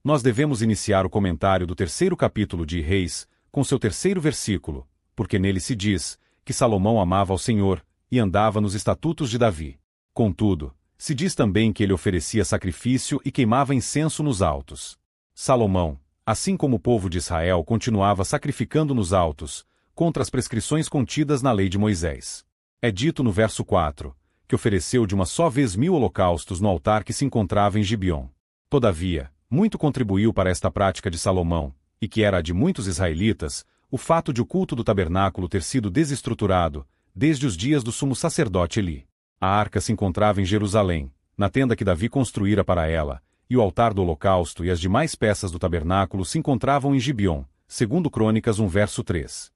Nós devemos iniciar o comentário do terceiro capítulo de Reis, com seu terceiro versículo, porque nele se diz que Salomão amava ao Senhor e andava nos estatutos de Davi. Contudo, se diz também que ele oferecia sacrifício e queimava incenso nos altos. Salomão, assim como o povo de Israel, continuava sacrificando nos altos, contra as prescrições contidas na lei de Moisés. É dito no verso 4, que ofereceu de uma só vez 1000 holocaustos no altar que se encontrava em Gibeon. Todavia, muito contribuiu para esta prática de Salomão, e que era a de muitos israelitas, o fato de o culto do tabernáculo ter sido desestruturado, desde os dias do sumo sacerdote Eli. A arca se encontrava em Jerusalém, na tenda que Davi construíra para ela, e o altar do holocausto e as demais peças do tabernáculo se encontravam em Gibeon, segundo Crônicas 1 verso 3.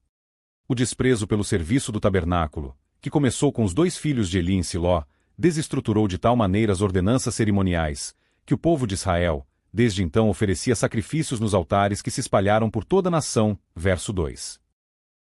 O desprezo pelo serviço do tabernáculo, que começou com os 2 filhos de Eli em Siló, desestruturou de tal maneira as ordenanças cerimoniais, que o povo de Israel, desde então oferecia sacrifícios nos altares que se espalharam por toda a nação, verso 2.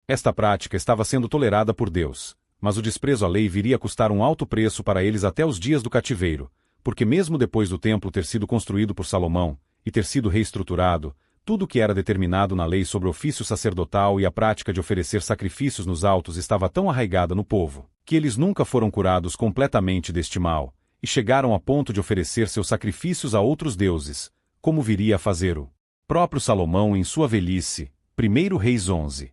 Esta prática estava sendo tolerada por Deus, mas o desprezo à lei viria a custar um alto preço para eles até os dias do cativeiro, porque mesmo depois do templo ter sido construído por Salomão, e ter sido reestruturado, tudo o que era determinado na lei sobre o ofício sacerdotal e a prática de oferecer sacrifícios nos altos estava tão arraigada no povo, que eles nunca foram curados completamente deste mal, e chegaram a ponto de oferecer seus sacrifícios a outros deuses, como viria a fazer o próprio Salomão em sua velhice, 1 Reis 11.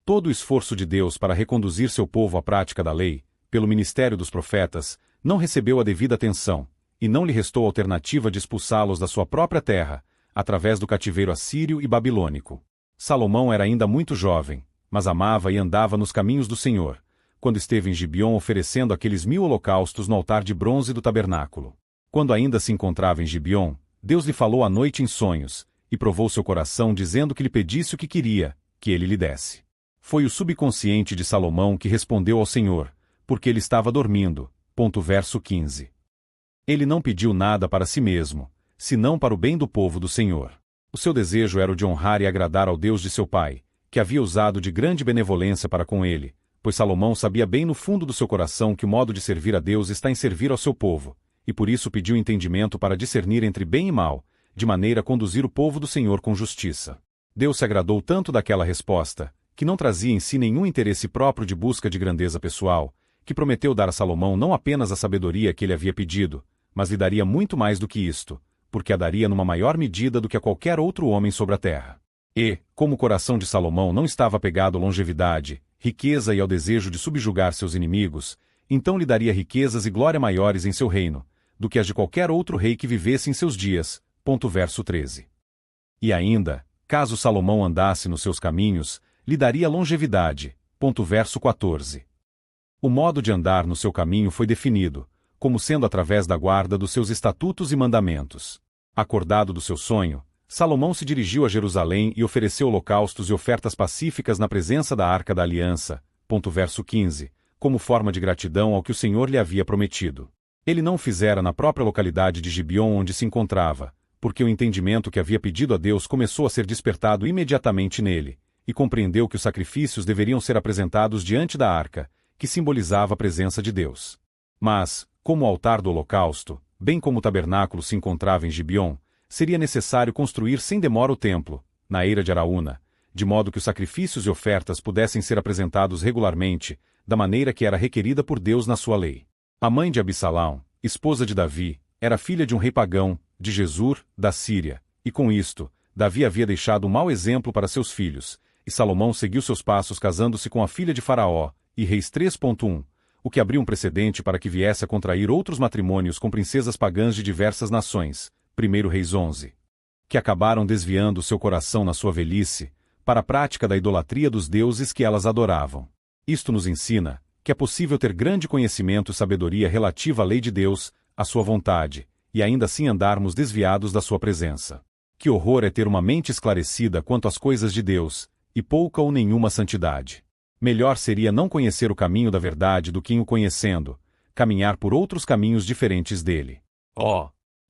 Todo o esforço de Deus para reconduzir seu povo à prática da lei, pelo ministério dos profetas, não recebeu a devida atenção, e não lhe restou alternativa de expulsá-los da sua própria terra, através do cativeiro assírio e babilônico. Salomão era ainda muito jovem, mas amava e andava nos caminhos do Senhor, quando esteve em Gibeon oferecendo aqueles 1000 holocaustos no altar de bronze do tabernáculo. Quando ainda se encontrava em Gibeon, Deus lhe falou à noite em sonhos, e provou seu coração dizendo que lhe pedisse o que queria, que ele lhe desse. Foi o subconsciente de Salomão que respondeu ao Senhor, porque ele estava dormindo. Verso 15. Ele não pediu nada para si mesmo, senão para o bem do povo do Senhor. O seu desejo era o de honrar e agradar ao Deus de seu pai, que havia usado de grande benevolência para com ele, pois Salomão sabia bem no fundo do seu coração que o modo de servir a Deus está em servir ao seu povo, e por isso pediu entendimento para discernir entre bem e mal, de maneira a conduzir o povo do Senhor com justiça. Deus se agradou tanto daquela resposta, que não trazia em si nenhum interesse próprio de busca de grandeza pessoal, que prometeu dar a Salomão não apenas a sabedoria que ele havia pedido, mas lhe daria muito mais do que isto, porque a daria numa maior medida do que a qualquer outro homem sobre a terra. E, como o coração de Salomão não estava apegado à longevidade, riqueza e ao desejo de subjugar seus inimigos, então lhe daria riquezas e glória maiores em seu reino, do que as de qualquer outro rei que vivesse em seus dias. Verso 13. E ainda, caso Salomão andasse nos seus caminhos, lhe daria longevidade. Verso 14. O modo de andar no seu caminho foi definido, como sendo através da guarda dos seus estatutos e mandamentos. Acordado do seu sonho, Salomão se dirigiu a Jerusalém e ofereceu holocaustos e ofertas pacíficas na presença da Arca da Aliança. Verso 15, como forma de gratidão ao que o Senhor lhe havia prometido. Ele não o fizera na própria localidade de Gibeon onde se encontrava, porque o entendimento que havia pedido a Deus começou a ser despertado imediatamente nele, e compreendeu que os sacrifícios deveriam ser apresentados diante da arca, que simbolizava a presença de Deus. Mas, como o altar do holocausto, bem como o tabernáculo se encontrava em Gibeon, seria necessário construir sem demora o templo, na eira de Araúna, de modo que os sacrifícios e ofertas pudessem ser apresentados regularmente, da maneira que era requerida por Deus na sua lei. A mãe de Absalão, esposa de Davi, era filha de um rei pagão, de Gesur, da Síria, e com isto, Davi havia deixado um mau exemplo para seus filhos, e Salomão seguiu seus passos casando-se com a filha de Faraó, e Reis 3.1, o que abriu um precedente para que viesse a contrair outros matrimônios com princesas pagãs de diversas nações, 1 Reis 11, que acabaram desviando seu coração na sua velhice, para a prática da idolatria dos deuses que elas adoravam. Isto nos ensina que é possível ter grande conhecimento e sabedoria relativa à lei de Deus, à sua vontade, e ainda assim andarmos desviados da sua presença. Que horror é ter uma mente esclarecida quanto às coisas de Deus, e pouca ou nenhuma santidade. Melhor seria não conhecer o caminho da verdade do que, em o conhecendo, caminhar por outros caminhos diferentes dele.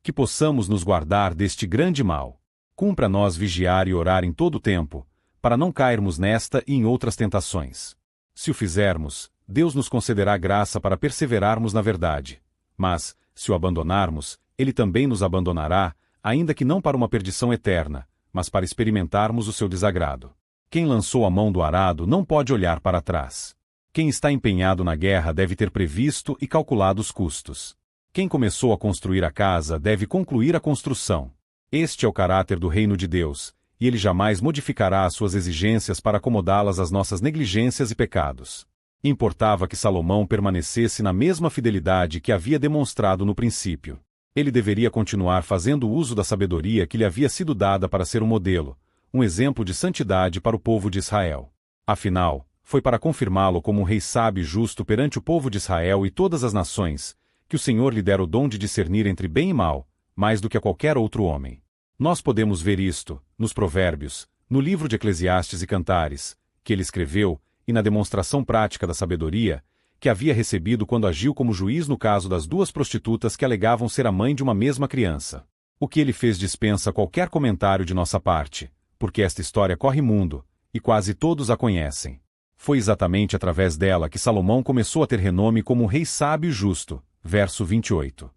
Que possamos nos guardar deste grande mal. Cumpra a nós vigiar e orar em todo o tempo, para não cairmos nesta e em outras tentações. Se o fizermos, Deus nos concederá graça para perseverarmos na verdade. Mas, se o abandonarmos, Ele também nos abandonará, ainda que não para uma perdição eterna, mas para experimentarmos o seu desagrado. Quem lançou a mão do arado não pode olhar para trás. Quem está empenhado na guerra deve ter previsto e calculado os custos. Quem começou a construir a casa deve concluir a construção. Este é o caráter do reino de Deus, e ele jamais modificará as suas exigências para acomodá-las às nossas negligências e pecados. Importava que Salomão permanecesse na mesma fidelidade que havia demonstrado no princípio. Ele deveria continuar fazendo uso da sabedoria que lhe havia sido dada para ser um modelo, um exemplo de santidade para o povo de Israel. Afinal, foi para confirmá-lo como um rei sábio e justo perante o povo de Israel e todas as nações, que o Senhor lhe dera o dom de discernir entre bem e mal, mais do que a qualquer outro homem. Nós podemos ver isto, nos Provérbios, no livro de Eclesiastes e Cantares, que ele escreveu, e na demonstração prática da sabedoria, que havia recebido quando agiu como juiz no caso das duas prostitutas que alegavam ser a mãe de uma mesma criança. O que ele fez dispensa qualquer comentário de nossa parte, porque esta história corre mundo, e quase todos a conhecem. Foi exatamente através dela que Salomão começou a ter renome como um rei sábio e justo. Verso 28.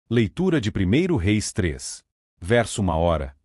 Leitura de 1 Reis 3. Verso 1.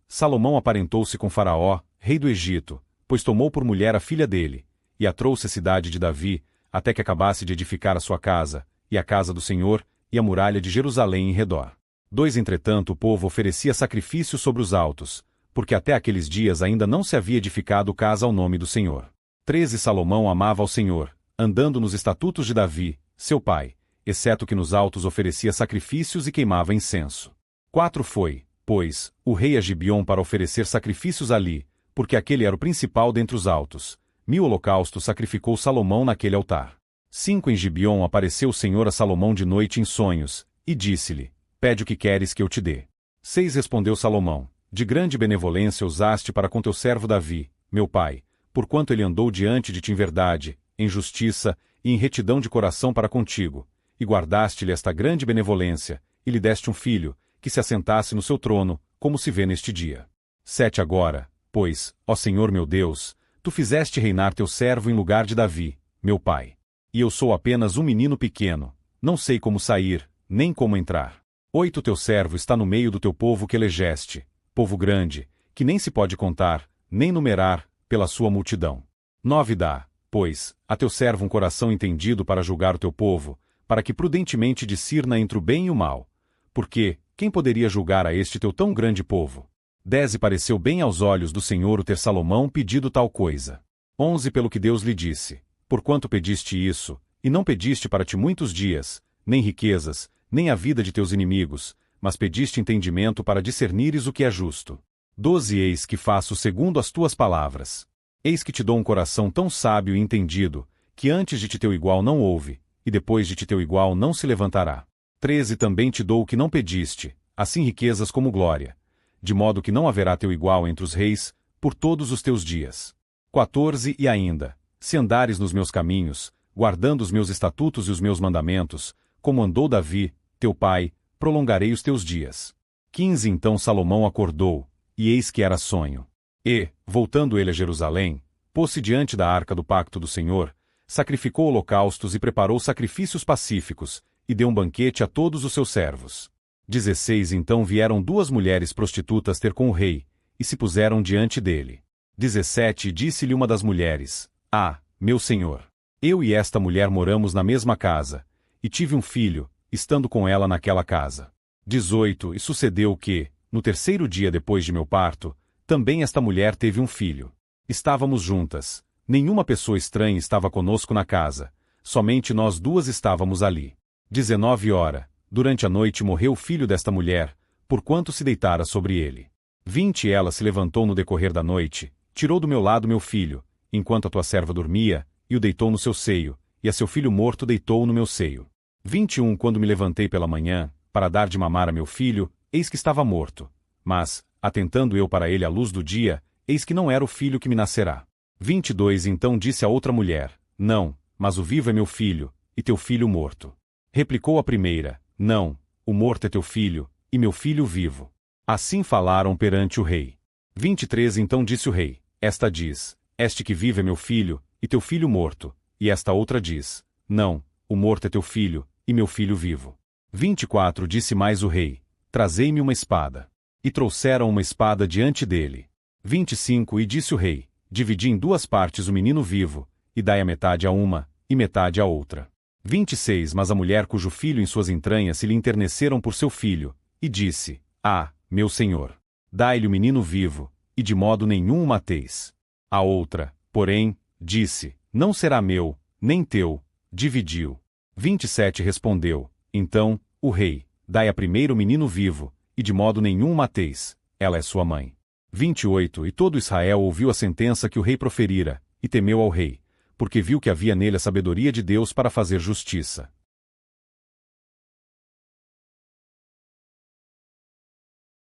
Salomão aparentou-se com Faraó, rei do Egito, pois tomou por mulher a filha dele, e a trouxe à cidade de Davi, até que acabasse de edificar a sua casa, e a casa do Senhor, e a muralha de Jerusalém em redor. 2 Entretanto o povo oferecia sacrifícios sobre os altos, porque até aqueles dias ainda não se havia edificado casa ao nome do Senhor. 13 Salomão amava ao Senhor, andando nos estatutos de Davi, seu pai, exceto que nos altos oferecia sacrifícios e queimava incenso. 4 Foi, pois, o rei a Gibeon para oferecer sacrifícios ali, porque aquele era o principal dentre os altos. 1000 holocaustos sacrificou Salomão naquele altar. 5 Em Gibeon apareceu o Senhor a Salomão de noite em sonhos, e disse-lhe: Pede o que queres que eu te dê. 6 Respondeu Salomão: De grande benevolência usaste para com teu servo Davi, meu pai, porquanto ele andou diante de ti em verdade, em justiça e em retidão de coração para contigo, e guardaste-lhe esta grande benevolência, e lhe deste um filho, que se assentasse no seu trono, como se vê neste dia. 7 Agora, pois, ó Senhor meu Deus, tu fizeste reinar teu servo em lugar de Davi, meu pai. E eu sou apenas um menino pequeno, não sei como sair, nem como entrar. 8 Teu servo está no meio do teu povo que elegeste, povo grande, que nem se pode contar, nem numerar, pela sua multidão. 9 Dá, pois, a teu servo um coração entendido para julgar o teu povo, para que prudentemente discirna entre o bem e o mal. Porque, quem poderia julgar a este teu tão grande povo? 10 E pareceu bem aos olhos do Senhor o ter Salomão pedido tal coisa. 11 Pelo que Deus lhe disse: Porquanto pediste isso, e não pediste para ti muitos dias, nem riquezas, nem a vida de teus inimigos, mas pediste entendimento para discernires o que é justo. 12 Eis que faço segundo as tuas palavras. Eis que te dou um coração tão sábio e entendido, que antes de ti teu igual não houve, e depois de ti teu igual não se levantará. 13 Também te dou o que não pediste, assim riquezas como glória, de modo que não haverá teu igual entre os reis, por todos os teus dias. 14 E ainda, se andares nos meus caminhos, guardando os meus estatutos e os meus mandamentos, como andou Davi, teu pai, prolongarei os teus dias. 15 Então Salomão acordou, e eis que era sonho. E, voltando ele a Jerusalém, pôs-se diante da arca do pacto do Senhor, sacrificou holocaustos e preparou sacrifícios pacíficos, e deu um banquete a todos os seus servos. 16 Então vieram duas mulheres prostitutas ter com o rei, e se puseram diante dele. 17 Disse-lhe uma das mulheres: Ah, meu senhor, eu e esta mulher moramos na mesma casa, e tive um filho, estando com ela naquela casa. 18 E sucedeu que, no terceiro dia depois de meu parto, também esta mulher teve um filho. Estávamos juntas, nenhuma pessoa estranha estava conosco na casa, somente nós duas estávamos ali. 19 Durante a noite morreu o filho desta mulher, porquanto se deitara sobre ele. 20 Ela se levantou no decorrer da noite, tirou do meu lado meu filho, enquanto a tua serva dormia, e o deitou no seu seio, e a seu filho morto deitou no meu seio. 21 Quando me levantei pela manhã, para dar de mamar a meu filho, eis que estava morto. Mas, atentando eu para ele à luz do dia, eis que não era o filho que me nascerá. 22 Então disse a outra mulher: Não, mas o vivo é meu filho, e teu filho morto. Replicou a primeira: Não, o morto é teu filho, e meu filho vivo. Assim falaram perante o rei. 23 Então disse o rei: Esta diz: Este que vive é meu filho, e teu filho morto. E esta outra diz: Não, o morto é teu filho, e meu filho vivo. 24 Disse mais o rei: Trazei-me uma espada. E trouxeram uma espada diante dele. 25 E disse o rei: Dividi em duas partes o menino vivo, e dai a metade a uma, e metade a outra. 26 Mas a mulher cujo filho em suas entranhas se lhe enterneceram por seu filho, e disse: Ah, meu senhor, dai-lhe o menino vivo, e de modo nenhum o mateis. A outra, porém, disse: Não será meu, nem teu. Dividiu. 27 Respondeu: Então, o rei: Dai a primeiro o menino vivo, e de modo nenhum o mateis, ela é sua mãe. 28 E todo Israel ouviu a sentença que o rei proferira, e temeu ao rei, porque viu que havia nele a sabedoria de Deus para fazer justiça.